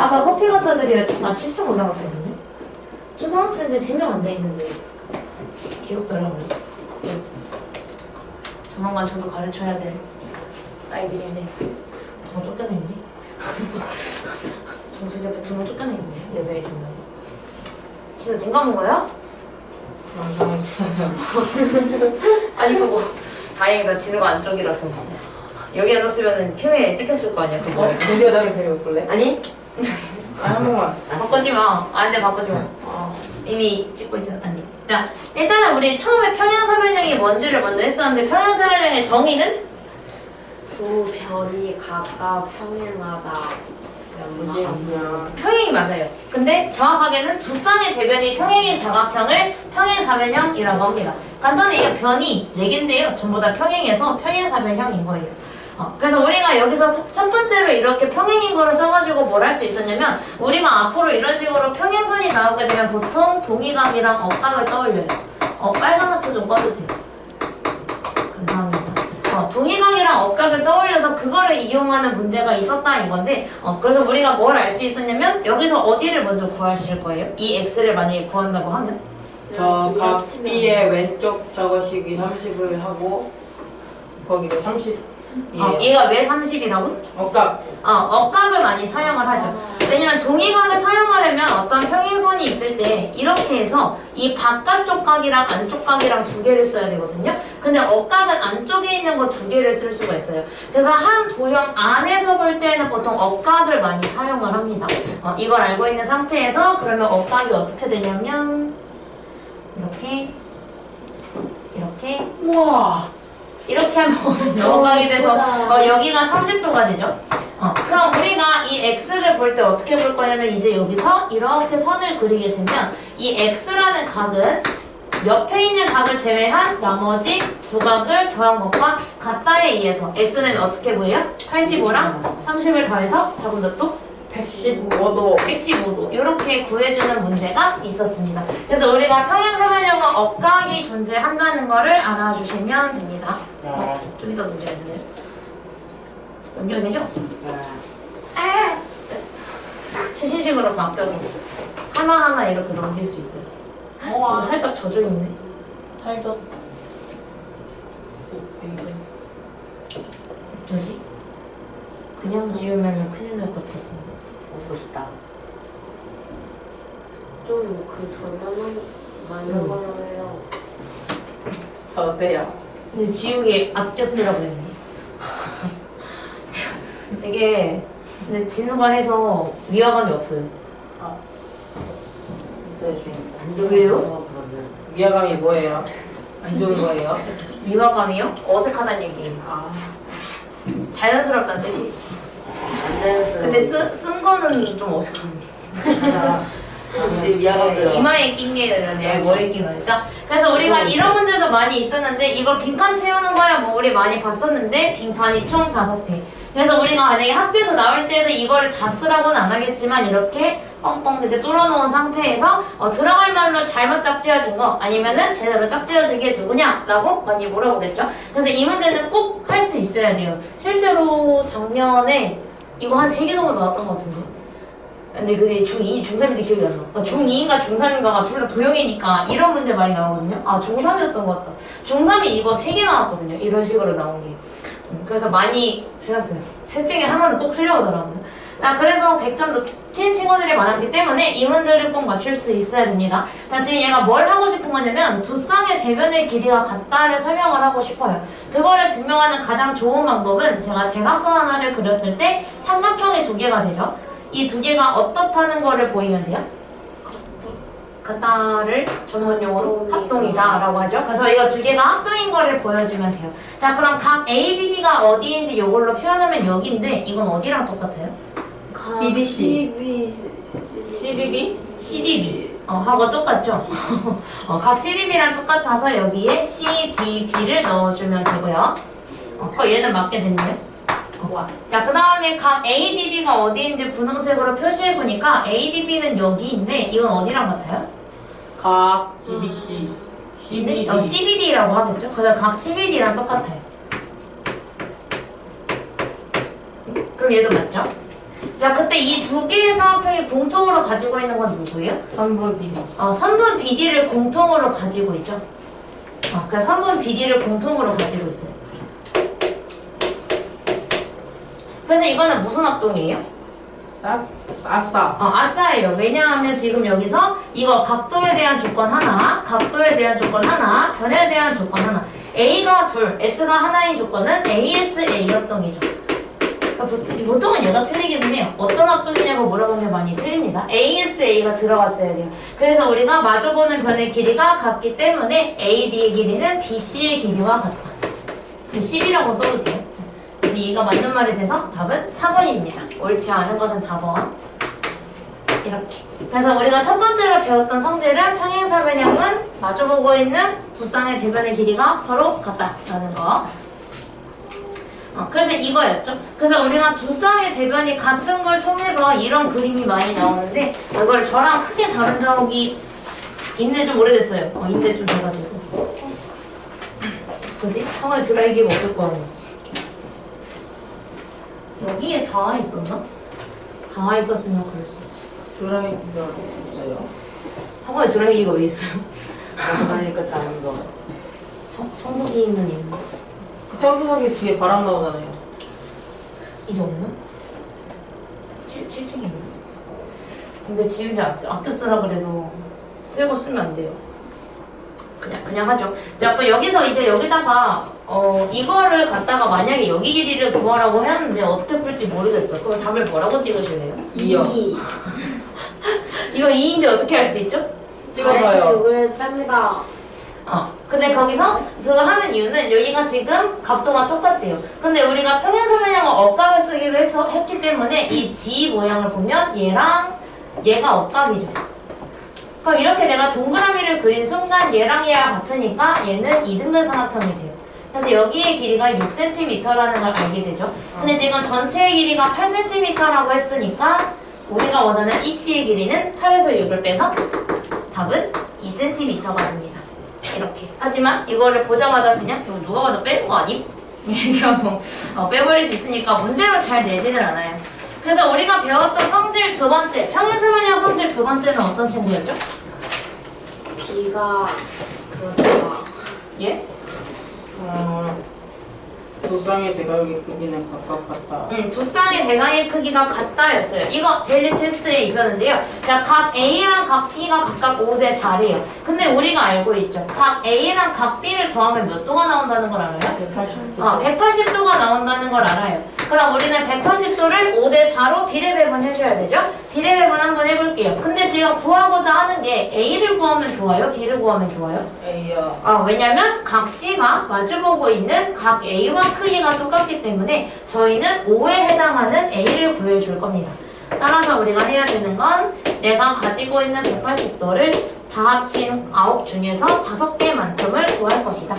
아까 커피 갖다 드리러 나 7층 올라갔거든요. 초등학생들 3명 앉아있는데 귀엽더라고요. 조만간 저도 가르쳐야 될 아이들인데 더 쫓겨내있네. 정수지 앞에 2명 쫓겨내있네. 여자애 2명이. 진짜 눈 감은 거야? 완성했어요. 아니 그거 다행이다. 진우가 안쪽이라서 여기 앉았으면 캠에 찍혔을 거 아니야 그거. 드디어 너를 데리고 올래? 아니? 한 번만. 바꾸지 마. 안 돼, 바꾸지 마. 이미 찍고 있잖아. 아니. 자, 일단은 우리 처음에 평행사변형이 뭔지를 먼저 했었는데 평행사변형의 정의는? 두 변이 각각 평행하다. 그냥 평행이 맞아요. 근데 정확하게는 두 쌍의 대변이 평행인 사각형을 평행사변형이라고 합니다. 간단히 변이 4개인데요. 전부 다 평행해서 평행사변형인 거예요. 그래서 우리가 여기서 첫 번째로 이렇게 평행인 거를 써가지고 뭘 할 수 있었냐면 우리가 앞으로 이런 식으로 평행선이 나오게 되면 보통 동의각이랑 억각을 떠올려요. 빨간 하트 좀 꺼주세요. 감사합니다. 동의각이랑 억각을 떠올려서 그거를 이용하는 문제가 있었다 이건데 그래서 우리가 뭘 알 수 있었냐면 여기서 어디를 먼저 구하실 거예요? 이 x를 만약에 구한다고 하면 저각 B의 왼쪽 저거식이 30을 하고 거기도 30. 얘가 왜 30이라고? 억각. 억각을 많이 사용을 하죠. 왜냐면 동의각을 사용하려면 어떤 평행선이 있을 때 이렇게 해서 이 바깥쪽 각이랑 안쪽 각이랑 2개를 써야 되거든요. 근데 억각은 안쪽에 있는 거 2개를 쓸 수가 있어요. 그래서 한 도형 안에서 볼 때는 보통 억각을 많이 사용을 합니다. 이걸 알고 있는 상태에서 그러면 억각이 어떻게 되냐면 이렇게 우와. 이렇게 하면 넘어가게 돼서 여기가 30도가 되죠. 그럼 우리가 이 x를 볼 때 어떻게 볼 거냐면 이제 여기서 이렇게 선을 그리게 되면 이 x라는 각은 옆에 있는 각을 제외한 나머지 2각을 더한 것과 같다에 의해서 x는 어떻게 보여요? 85랑 30을 더해서 답은 몇 도? 115도 이렇게 구해주는 문제가 있었습니다. 그래서 우리가 평행사변형과 억각이 존재한다는 거를 알아주시면 됩니다. 좀 이따 문제가 있는데요. 연결 되죠? 최신식으로 바뀌어서 하나하나 이렇게 넘길 수 있어요. 이거 살짝 젖어있네. 살짝. 어쩌지? 그냥 지우면 큰일 날 것 같은데. 멋있다. 좀 많은 걸로 해요. 저도요. 근데 지우개 아껴 쓰라고 그랬네. 되게 근데 진우가 해서 위화감이 없어요. 있어요, 주인. 왜요? 위화감이 뭐예요? 안 좋은 거예요? 위화감이요? 어색하다는 얘기예요. 자연스럽다는 뜻이. 근데 쓴 거는 좀 어색합니다. 이마에 낀 게 되는데 머리에 낀 거죠. 그래서 우리가 이런 문제도 많이 있었는데 이거 빈칸 채우는 거야 뭐 우리 많이 봤었는데 빈칸이 총 5개. 그래서 우리가 만약에 학교에서 나올 때도 이거를 다 쓰라고는 안 하겠지만 이렇게 뻥뻥 이렇게 뚫어놓은 상태에서 들어갈 말로 잘못 짝지어진 거 아니면은 제대로 짝지어진 게 누구냐라고 많이 물어보겠죠. 그래서 이 문제는 꼭 할 수 있어야 돼요. 실제로 작년에 이거 한 3개 정도 나왔던 것 같은데. 근데 그게 중2, 중3인지 기억이 안 나. 중2인가 중3인가가 둘 다 도형이니까 이런 문제 많이 나오거든요. 중3이었던 것 같다. 중3이 이거 3개 나왔거든요. 이런 식으로 나온 게. 그래서 많이 틀렸어요. 셋 중에 하나는 꼭 틀려오더라고요. 자, 그래서 100점 높인 친구들이 많았기 때문에 이 문제를 꼭 맞출 수 있어야 됩니다. 자, 지금 얘가 뭘 하고 싶은 거냐면 두 쌍의 대변의 길이가 같다를 설명을 하고 싶어요. 그거를 증명하는 가장 좋은 방법은 제가 대각선 하나를 그렸을 때 삼각형이 2개가 되죠. 이 2개가 어떻다는 거를 보이면 돼요? 같다를 전문용어로 합동이다 라고 하죠. 그래서 이거 2개가 합동인 거를 보여주면 돼요. 자, 그럼 각 ABD가 어디인지 이걸로 표현하면 여기인데 이건 어디랑 똑같아요? BDC. CDB? CDB 하고 똑같죠? 각 CDB랑 똑같아서 여기에 CDB를 넣어주면 되고요. 얘는 맞게 됐네요. 자, 그 다음에 각 ADB가 어디인지 분홍색으로 표시해보니까 ADB는 여기인데 이건 어디랑 같아요? 각 BBC. CBD라고 하겠죠? 그래서 각 CBD랑 똑같아요. 그럼 얘도 맞죠? 자, 그때 이 두 개의 사각형이 공통으로 가지고 있는 건 누구예요? 선분 비비. 선분 BD를 공통으로 가지고 있죠. 그러니까 선분 BD를 공통으로 가지고 있어요. 그래서 이거는 무슨 합동이에요? 싸싸. 아싸예요. 왜냐하면 지금 여기서 이거 각도에 대한 조건 하나, 각도에 대한 조건 하나, 변에 대한 조건 하나. A가 둘, S가 하나인 조건은 ASA 합동이죠. 보통은 얘가 틀리기는 해요. 어떤 합동이냐고 물어보면 많이 틀립니다. ASA가 들어갔어야 돼요. 그래서 우리가 마주보는 변의 길이가 같기 때문에 AD의 길이는 BC의 길이와 같다. 10이라고 써도 돼요. 그래서 이가 맞는 말이 돼서 답은 4번입니다. 옳지 않은 것은 4번. 이렇게. 그래서 우리가 첫 번째로 배웠던 성질은 평행사변형은 마주보고 있는 두 쌍의 대변의 길이가 서로 같다라는 거. 그래서 이거였죠. 그래서 우리가 두 쌍의 대변이 같은 걸 통해서 이런 그림이 많이 나오는데 이걸 저랑 크게 다른 적이 있는지 좀 오래됐어요. 있는데 좀 돼가지고. 그지? 한번 드라이기가 없을 거 아니야. 여기에 닿아 있었나? 닿아 있었으면 그럴 수 있지. 드라이기가 없어요. 학원에 드라이기가 왜 있어요? 그러니까 다른 거. 청소기 있는 그 청소기 뒤에 바람 나오잖아요. 이제 없나? 7층에 있나? 근데 지윤이 아껴 쓰라 그래서 쓰고 쓰면 안 돼요. 그냥 하죠. 자, 그럼 여기서 이제 여기다가 이거를 갖다가 만약에 여기 길이를 구하라고 했는데 어떻게 풀지 모르겠어. 그럼 답을 뭐라고 찍으실래요? 2요. 이거 2인지 어떻게 알 수 있죠? 찍어봐요. 6을 뺍니다. 근데 거기서 그거 하는 이유는 여기가 지금 각도가 똑같대요. 근데 우리가 평행사변형을 억각을 쓰기로 했기 때문에 이 G 모양을 보면 얘랑 얘가 억각이죠. 그럼 이렇게 내가 동그라미를 그린 순간 얘랑 얘가 같으니까 얘는 이등변 삼각형이 돼요. 그래서 여기의 길이가 6cm라는 걸 알게 되죠. 근데 지금 전체의 길이가 8cm라고 했으니까 우리가 원하는 EC의 길이는 8에서 6을 빼서 답은 2cm가 됩니다. 이렇게. 하지만 이거를 보자마자 그냥 이거 누가 봐도 빼는 거 아님? 얘기하고 빼버릴 수 있으니까 문제로 잘 내지는 않아요. 그래서 우리가 배웠던 성질 두 번째, 평행사변형 성질 두 번째는 어떤 친구였죠? B가 그렇다. 예? 두 쌍의 대각의 크기는 각각 같다. 두 쌍의 대각의 크기가 같다였어요. 이거 데일리 테스트에 있었는데요. 자, 각 A랑 각 B가 각각 5대 4래요. 근데 우리가 알고 있죠. 각 A랑 각 B를 더하면 몇 도가 나온다는 걸 알아요? 180도가 나온다는 걸 알아요. 그럼 우리는 180도를 5대 4로 비례배분 해줘야 되죠? 비례배분 한번 해볼게요. 근데 지금 구하고자 하는 게 A를 구하면 좋아요? B를 구하면 좋아요? A요. 왜냐면 각 C가 마주보고 있는 각 A와 크기가 똑같기 때문에 저희는 5에 해당하는 A를 구해줄 겁니다. 따라서 우리가 해야 되는 건 내가 가지고 있는 180도를 다 합친 9 중에서 5개만큼을 구할 것이다.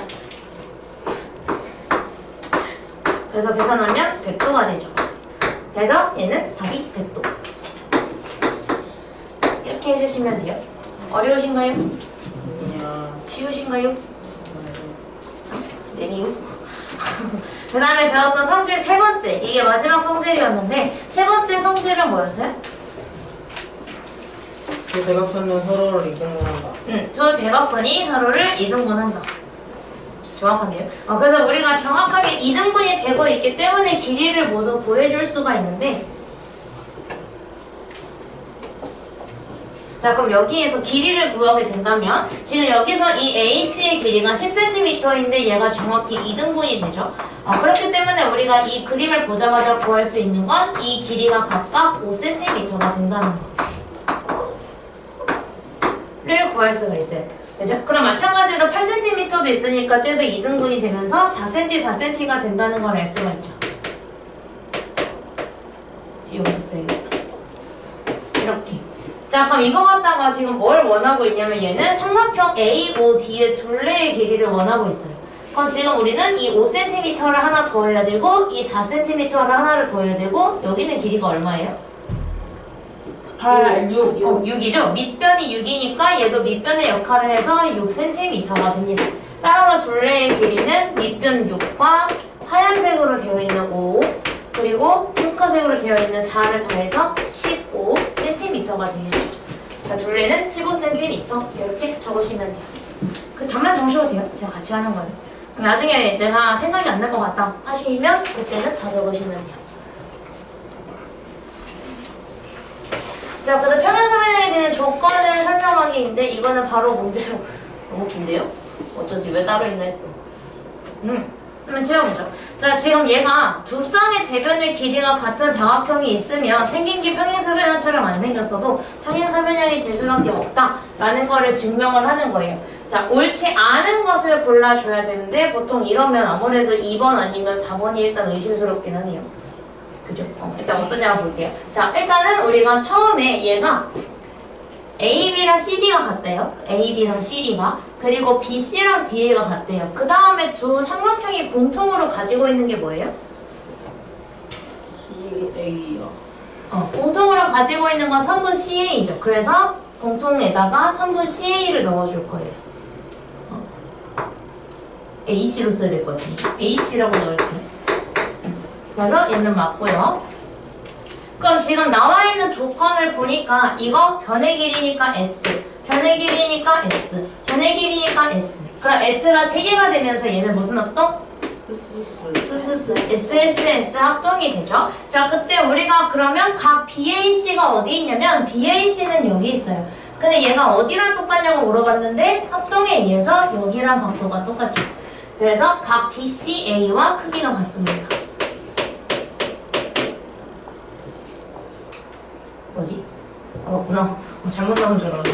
그래서 계산하면 100도가 되죠. 그래서 얘는 답이 100도. 이렇게 해주시면 돼요. 어려우신가요? 그냥 쉬우신가요? 내니요. 그 다음에 배웠던 성질 세 번째. 이게 마지막 성질이었는데 세 번째 성질은 뭐였어요? 두 대각선은 서로를 이등분한다. 두 대각선이 서로를 이등분한다. 정확한데요? 그래서 우리가 정확하게 이등분이 되고 있기 때문에 길이를 모두 구해줄 수가 있는데 자, 그럼 여기에서 길이를 구하게 된다면 지금 여기서 이 AC의 길이가 10cm인데 얘가 정확히 2등분이 되죠. 그렇기 때문에 우리가 이 그림을 보자마자 구할 수 있는 건 이 길이가 각각 5cm가 된다는 거를 구할 수가 있어요. 그죠? 그럼 마찬가지로 8cm도 있으니까 쟤도 2등분이 되면서 4cm, 4cm가 된다는 걸 알 수가 있죠. 여기 있어요. 이렇게. 자, 그럼 이거 갖다가 지금 뭘 원하고 있냐면 얘는 삼각형 AOD의 둘레의 길이를 원하고 있어요. 그럼 지금 우리는 이 5cm를 하나 더해야 되고 이 4cm를 하나를 더해야 되고 여기는 길이가 얼마예요? 8, 6. 6이죠? 밑변이 6이니까 얘도 밑변의 역할을 해서 6cm가 됩니다. 따라서 둘레의 길이는 밑변 6과 하얀색으로 되어 있는 5 그리고 핑크색으로 되어 있는 4를 더해서 15cm가 돼요. 그러니까 둘레는 15cm 이렇게 적으시면 돼요. 그 답만 적으셔도 돼요. 제가 같이 하는 거예요. 그럼 나중에 내가 생각이 안 날 것 같다 하시면 그때는 다 적으시면 돼요. 자, 그다음 평행사변형에 대한 조건을 설명하기 있는데 이거는 바로 문제로 너무 긴데요? 어쩐지 왜 따로 있나 했어. 한번 채워보죠. 자, 지금 얘가 두 쌍의 대변의 길이가 같은 사각형이 있으면 생긴 게 평행사변형처럼 안 생겼어도 평행사변형이 될 수밖에 없다라는 거를 증명을 하는 거예요. 자, 옳지 않은 것을 골라줘야 되는데 보통 이러면 아무래도 2번 아니면 4번이 일단 의심스럽긴 하네요. 그죠? 일단 어떠냐고 볼게요. 자, 일단은 우리가 처음에 얘가 AB랑 CD가 같대요. AB랑 CD가. 그리고 BC랑 DA가 같대요. 그 다음에 두 삼각형이 공통으로 가지고 있는 게 뭐예요? CA요. 공통으로 가지고 있는 건 선분 CA죠. 그래서 공통에다가 선분 CA를 넣어줄 거예요. AC로 써야 될 것 같은데. AC라고 넣을게요. 그래서 얘는 맞고요. 그럼 지금 나와 있는 조건을 보니까 이거 변의 길이니까 S, 변의 길이니까 S, 변의 길이니까 S. 그럼 S가 3개가 되면서 얘는 무슨 합동? SSS 합동이 되죠. 자, 그때 우리가 그러면 각 BAC가 어디 있냐면 BAC는 여기 있어요. 근데 얘가 어디랑 똑같냐고 물어봤는데 합동에 의해서 여기랑 각도가 똑같죠. 그래서 각 DCA와 크기가 같습니다. 뭐지? 맞구나. 잘못 나온 줄 알았네.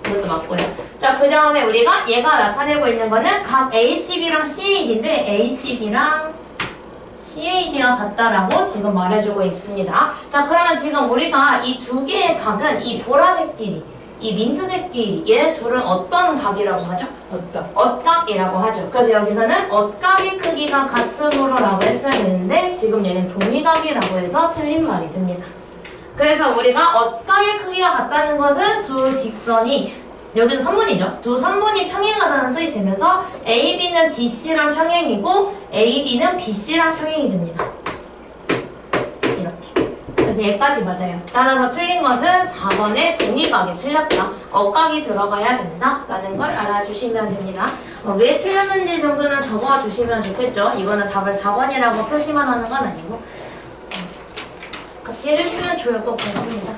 이것도 맞고요. 자, 그 다음에 우리가 얘가 나타내고 있는 거는 각 ACB랑 CAD인데 ACB랑 CAD가 같다라고 지금 말해주고 있습니다. 자, 그러면 지금 우리가 이 두 개의 각은 이 보라색 길이, 이 민트색 길이, 얘네 둘은 어떤 각이라고 하죠? 엇각이라고 하죠. 그래서 여기서는 엇각의 크기가 같으므로 라고 했어야 되는데 지금 얘는 동의각이라고 해서 틀린 말이 됩니다. 그래서 우리가 엇각의 크기가 같다는 것은 두 직선이 여기서 선분이죠. 두 선분이 평행하다는 뜻이 되면서 AB는 DC랑 평행이고 AD는 BC랑 평행이 됩니다. 이렇게. 그래서 얘까지 맞아요. 따라서 틀린 것은 4번의 동의각이 틀렸다. 엇각이 들어가야 된다. 라는 걸 알아주시면 됩니다. 왜 틀렸는지 정도는 적어주시면 좋겠죠. 이거는 답을 4번이라고 표시만 하는 건 아니고 같이 해주시면 좋을 것 같습니다.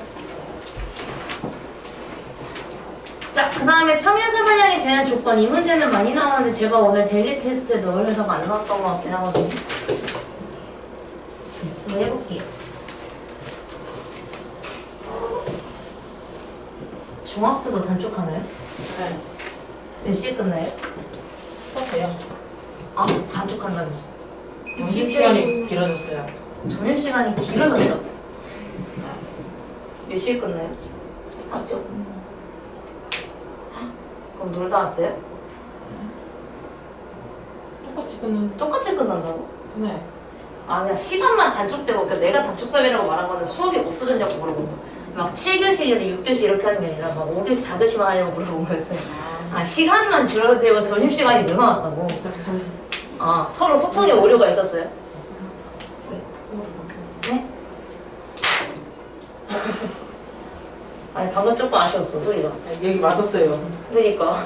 자, 그 다음에 평행사변형이 되는 조건. 이 문제는 많이 나오는데 제가 오늘 데일리 테스트에 넣으려다가 안 나왔던 것 같긴 하거든요. 한번 해볼게요. 중학교도 단축하나요? 네. 몇 시에 끝나요? 똑같아요. 아, 단축한다는 거. 점심시간이 길어졌어요. 점심시간이 길어졌어. 몇 시에 끝나요? 학교? 그럼 놀다 왔어요? 똑같이 끝난다고? 네. 아, 그냥 시간만 단축되고, 그러니까 내가 단축점이라고 말한 거는 수업이 없어졌냐고 물어본 거야. 막 7교시, 6교시 이렇게 하는 게 아니라 막 5교시, 4교시만 하려고 물어본 거였어요. 아, 시간만 줄어들고 점심시간이 늘어났다고. 잠시. 아, 서로 소통에 오류가 있었어요? 네? 아니, 방금 조금 아쉬웠어, 소리가. 여기 맞았어요. 그러니까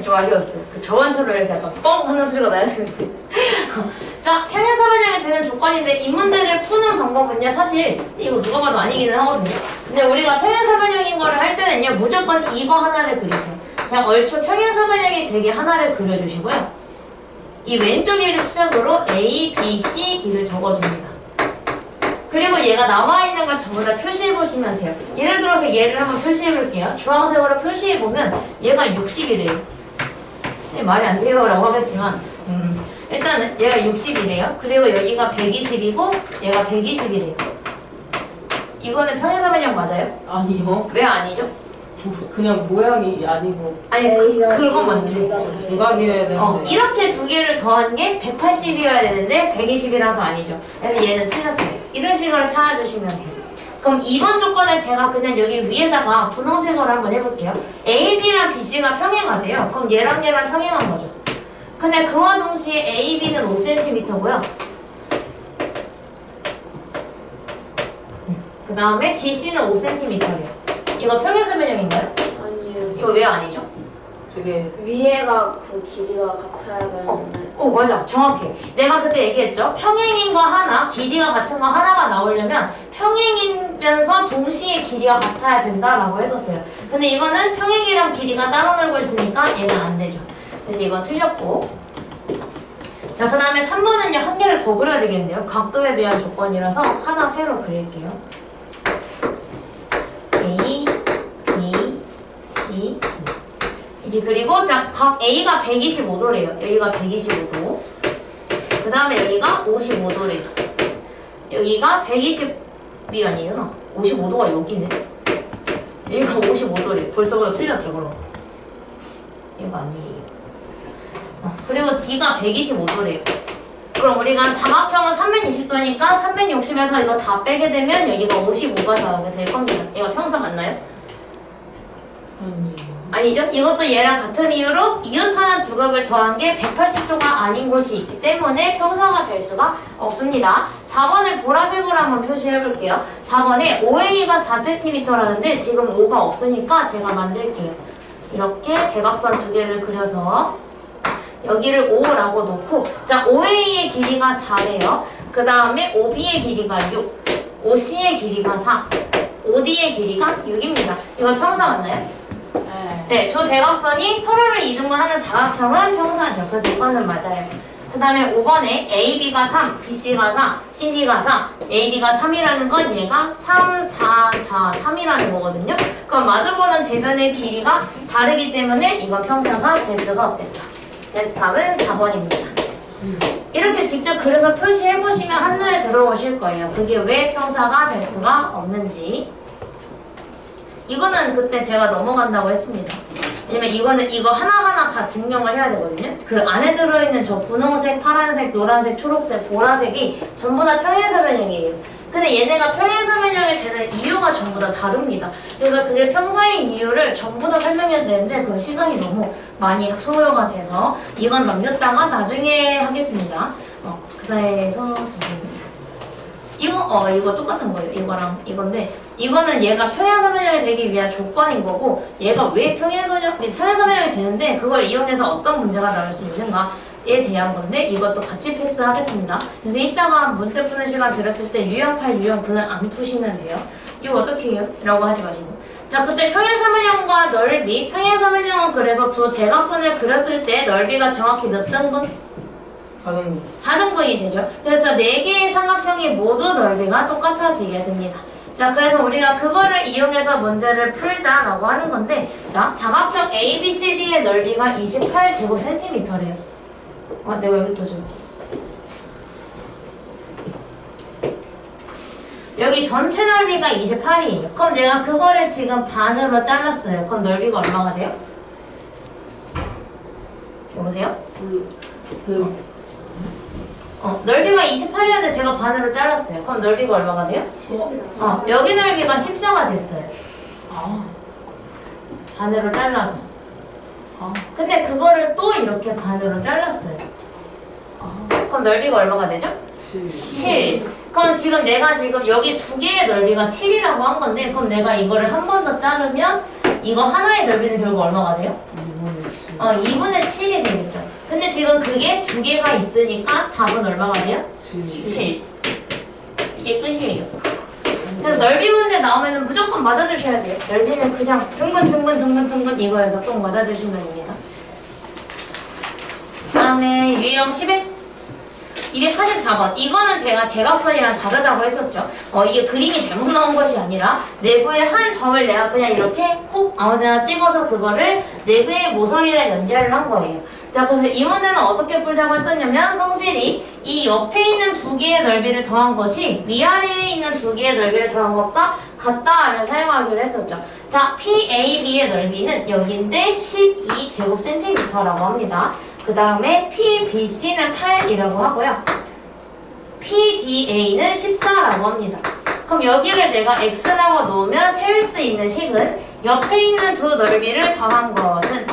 좀 아쉬웠어. 그 저번처럼 이렇게 약간 뻥 하는 소리가 나야 되는데. 자, 평행사변형이 되는 조건인데 이 문제를 푸는 방법은요, 사실 이거 누가 봐도 아니기는 하거든요. 근데 우리가 평행사변형인 거를 할 때는요, 무조건 이거 하나를 그리세요. 그냥 얼추 평행사변형이 되게 하나를 그려주시고요. 이 왼쪽 얘를 시작으로 A, B, C, D를 적어줍니다. 그리고 얘가 나와 있는 걸 전부 다 표시해 보시면 돼요. 예를 들어서 얘를 한번 표시해 볼게요. 주황색으로 표시해 보면 얘가 60이래요. 말이 안 돼요 라고 하겠지만 일단은 얘가 60이래요. 그리고 여기가 120이고 얘가 120이래요. 이거는 평행사변형 맞아요? 아니요. 왜 아니죠? 그냥 모양이 아니고 아니 그건 맞죠. 두각이어야 되는데. 이렇게 두 개를 더한 게 180이어야 되는데 120이라서 아니죠. 그래서 얘는 틀렸어요. 이런 식으로 찾아주시면 돼요. 그럼 2번 조건을 제가 그냥 여기 위에다가 분홍색으로 한번 해볼게요. AD랑 BC가 평행하대요. 그럼 얘랑 얘랑 평행한 거죠. 근데 그와 동시에 AB는 5cm고요. 그 다음에 DC는 5cm래요. 이거 평행선변형인가요? 아니에요. 이거 왜 아니죠? 되게 위에가 그 길이가 같아야 되는데. 맞아. 정확해. 내가 그때 얘기했죠? 평행인 거 하나, 길이가 같은 거 하나가 나오려면 평행이면서 동시에 길이가 같아야 된다라고 했었어요. 근데 이거는 평행이랑 길이가 따로 놀고 있으니까 얘는 안 되죠. 그래서 이건 틀렸고. 자, 그 다음에 3번은요, 한 개를 더 그려야 되겠네요. 각도에 대한 조건이라서 하나 새로 그릴게요. A, B, C, 이게 그리고 자, 각 A가 125도래요. 여기가 125도. 그 다음에 여기가 55도래요. 여기가 120이 아니구나. 55도가 여기네. 여기가 55도래. 벌써부터 틀렸죠, 그럼. 이거 아니에요. 그리고 D가 125도래요. 그럼 우리가 사각형은 360도니까 360에서 이거 다 빼게 되면 여기가 55가 나오게 될 겁니다. 이거 평사 맞나요? 아니죠? 이것도 얘랑 같은 이유로 이웃하는 두 겹을 더한 게 180도가 아닌 곳이 있기 때문에 평사가 될 수가 없습니다. 4번을 보라색으로 한번 표시해 볼게요. 4번에 OA가 4cm라는데 지금 5가 없으니까 제가 만들게요. 이렇게 대각선 두 개를 그려서 여기를 5라고 놓고, 자, OA의 길이가 4래요. 그 다음에 OB의 길이가 6, OC의 길이가 4, OD의 길이가 6입니다. 이건 평사 맞나요? 네, 저 대각선이 서로를 이등분하는 사각형은 평사죠. 그래서 이거는 맞아요. 그 다음에 5번에 AB가 3, BC가 4, CD가 4, AD가 3이라는 건 얘가 3, 4, 4, 3이라는 거거든요. 그럼 마주보는 대변의 길이가 다르기 때문에 이건 평사가 될 수가 없겠죠. 그래서 답은 4번입니다. 이렇게 직접 그려서 표시해보시면 한눈에 들어오실 거예요. 그게 왜 평사가 될 수가 없는지. 이거는 그때 제가 넘어간다고 했습니다. 왜냐면 이거는 이거 하나하나 다 증명을 해야 되거든요. 그 안에 들어있는 저 분홍색, 파란색, 노란색, 초록색, 보라색이 전부 다 평행사변형이에요. 근데 얘네가 평행사변형이 되는 이유가 전부 다 다릅니다. 그래서 그게 평사인 이유를 전부 다 설명해야 되는데 그 시간이 너무 많이 소요가 돼서 이건 넘겼다가 나중에 하겠습니다. 그래서 이거 똑같은 거예요. 이거랑 이건데 이거는 얘가 평행사변형이 되기 위한 조건인 거고 얘가 왜 평행사변형이 되는데 그걸 이용해서 어떤 문제가 나올 수 있는가에 대한 건데 이것도 같이 패스하겠습니다. 그래서 이따가 문제 푸는 시간 들었을 때 유형 8, 유형 9는 안 푸시면 돼요. 이거 어떻게 해요? 라고 하지 마시고. 자, 그때 평행사변형과 넓이, 평행사변형은 그래서 두 대각선을 그렸을 때 넓이가 정확히 몇 등분? 4등분이 되죠. 그래서 저 4개의 삼각형이 모두 넓이가 똑같아지게 됩니다. 자, 그래서 우리가 그거를 이용해서 문제를 풀자라고 하는 건데, 자, 사각형 ABCD의 넓이가 28제곱cm래요. 내가 여기 또 줬지. 여기 전체 넓이가 28이에요. 그럼 내가 그거를 지금 반으로 잘랐어요. 그럼 넓이가 얼마가 돼요? 여보세요? 넓이가 28이었는데 제가 반으로 잘랐어요. 그럼 넓이가 얼마가 돼요? 14. 여기 넓이가 14가 됐어요. 반으로 잘라서. 근데 그거를 또 이렇게 반으로 잘랐어요. 그럼 넓이가 얼마가 되죠? 7. 그럼 지금 내가 여기 두 개의 넓이가 7이라고 한 건데 그럼 내가 이거를 한 번 더 자르면 이거 하나의 넓이는 결국 얼마가 돼요? 2분의 7이 되겠죠. 근데 지금 그게 두 개가 있으니까 답은 얼마가 돼요? 7. 이게 끝이에요. 그래서 넓이 문제 나오면 무조건 맞아주셔야 돼요. 넓이는 그냥 둥근 이거에서 꼭 맞아주시면 됩니다. 다음에 유형 11. 284번. 이거는 제가 대각선이랑 다르다고 했었죠. 이게 그림이 잘못 나온 것이 아니라 내부의 한 점을 내가 그냥 이렇게 콕 아무데나 찍어서 그거를 내부의 모서리랑 연결을 한 거예요. 자, 그래서 이 문제는 어떻게 풀자고 했었냐면 성질이 이 옆에 있는 두 개의 넓이를 더한 것이 위아래에 있는 두 개의 넓이를 더한 것과 같다를 사용하기로 했었죠. 자, PAB의 넓이는 여기인데 12제곱cm라고 합니다. 그 다음에 PBC는 8이라고 하고요. PDA는 14라고 합니다. 그럼 여기를 내가 X라고 놓으면 세울 수 있는 식은 옆에 있는 두 넓이를 더한 것은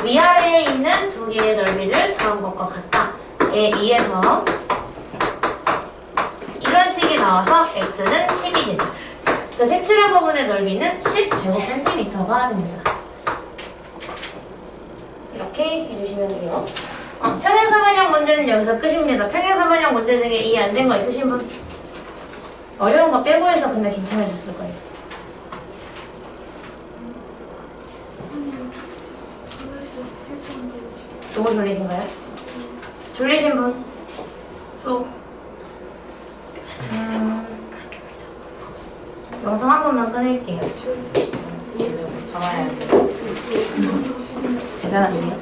위아래에 있는 두 개의 넓이를 더한 것과 같다에 의해서 이런 식이 나와서 X는 10이 되죠. 그 색칠한 부분의 넓이는 10제곱센티미터가 됩니다. 이렇게 해주시면 돼요. 평행사변형 문제는 여기서 끝입니다. 평행사변형 문제 중에 이해 안 된 거 있으신 분? 어려운 거 빼고 해서 근데 괜찮아졌을 거예요. 너무 졸리신가요? 졸리신 분? 또? 영상 한 번만 끊을게요. 잡아야 돼. 대단하네요.